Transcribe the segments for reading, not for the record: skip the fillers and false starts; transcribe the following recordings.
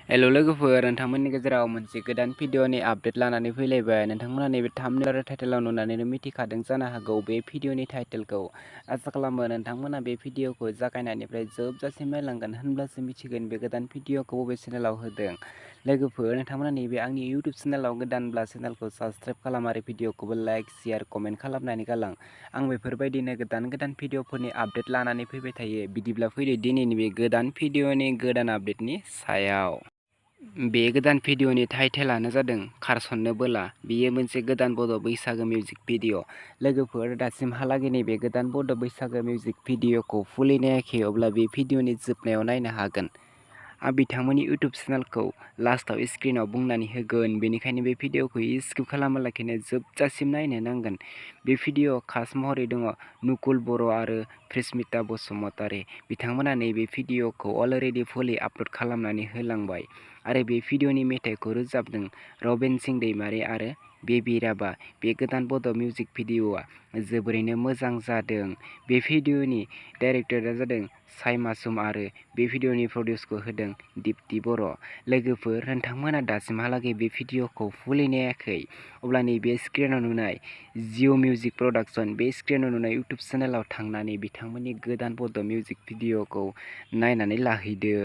हेल' लोगोफोर, नोंथांमोननि गेजेराव मोनसे गोदान भिडिअ'नि आपडेट लानानै फैलायबाय। नोंथांमोना नैबे थाम्बनेल आरो टाइटेलाव नुनानैनो मिथिखादों जानो हागौ बे भिडिअ'नि टाइटेलखौ। आसा खालामो नोंथांमोना बे भिडिअ'खौ जागायनायनिफ्राय जोबजासिम नायलांगोन, होनब्लासो मिथिगोन बे गोदान भिडिअ'खौ बबे चेनेलाव होदों। लोगोफोर, नोंथांमोना नैबे आंनि इउटुब चेनेलाव गोदानब्ला चेनेलखौ साबस्क्राइब खालाम आरो भिडिअ'खौबो लाइक, शेयार, कमेन्ट खालामनानै गालां। आं बेफोरबायदिनो गोदान भिडिअ'फोरनि आपडेट लानानै फैबाय थायो। बिदिब्ला फैदो दिनैनि बे गोदान भिडिअ'नि गोदान आपडेटनि सायाव। बे गोदान भिडिअ'नि टाइटेलानो जादों खारसननो बोला। बेयो मोनसे गोदान बड' बैसागो मिउजिक भिडिअ'। लोगोफोर, दासिमहालागै नैबे गोदान बड' बैसागो मिउजिक भिडिअ'खौ फुलि नायाखै, अब्ला बे भिडिअ'नि जोबनायाव नायनो हागोन। आं बिथांमोननि इउटुब चेनेलखौ लास्टआव स्क्रिनाव बुंनानै होगोन, बेनिखायनो बे भिडिअ'खौ स्किप खालामालाखैनो जोबजासिम नायनो नांगोन। बे भिडिअ'आव कास्ट महरै दङ नुकुल बर' आरो प्रिस्मिता बसुमतारी। बिथांमोना नैबे भिडिअ'खौ अलरेडि फुलि आपल'ड खालामनानै होलांबाय आरो बे भिडिअ'नि मेथाइखौ रोजाबदों रबिन सिं दैमारि आरो बेबी राभा। बे गोदान बड' मिउजिक भिडिअ'आ जोबोरैनो मोजां जादों। बे भिडिअ'नि डाइरेक्टरा जादों साइ मासुम आरो बे भिडिअ'नि प्रडिउसखौ होदों दिप्ति बर'। लोगोफोर, नोंथांमोना दासिमहालागै बे भिडिअ'खौ फुलि नायाखै, अब्ला नैबे स्क्रिनाव नुनाय जिअ मिउजिक प्रडाक्शन, बे स्क्रिनाव नुनाय इउटुब चेनेलाव थांनानै बिथांमोननि गोदान बड' मिउजिक भिडिअ'खौ नायनानै लाहैदो।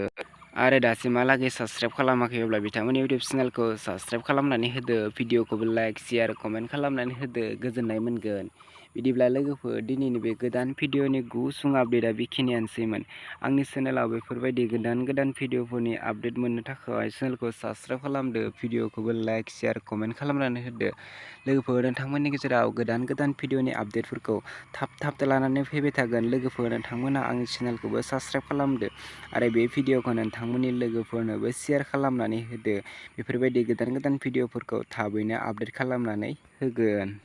आरो दासिमहालागै साबस्क्राइब खालामाखै, अब्ला बिथांमोननि इउटुब चेनेलखौ साबस्क्राइब खालामनानै होदो, भिडिअ'खौबो लाइक, शेयार, कमेन्ट खालामनानै होदो, गोजोननाय मोनगोन। बिदिब्ला लोगोफोर, दिनैनि बे गोदान भिडिअ'नि गुसुं आपडेटआ बेखिनियानोसैमोन। आंनि चेनेलाव बेफोरबायदि गोदान भिडिअ'फोरनि आपडेट मोननो थाखाय चेनेलखौ साबस्क्राइब खालामदो, भिडिअ'खौबो लाइक, शेयार, कमेन्ट खालामनानै होदो। लोगोफोर, नोंथांमोननि गेजेराव गोदान भिडिअ'नि आपडेटफोरखौ थाब लानानै फैबाय थागोन। लोगोफोर, नोंथांमोना आंनि चेनेलखौबो साबस्क्राइब खालामदो आरो बे भिडिअ'खौ नोंथांमोननि लोगोफोरनोबो शेयार खालामनानै होदो। बेफोरबायदि गोदान भिडिअ'फोरखौ थाबैनो आपडेट खालामनानै होगोन।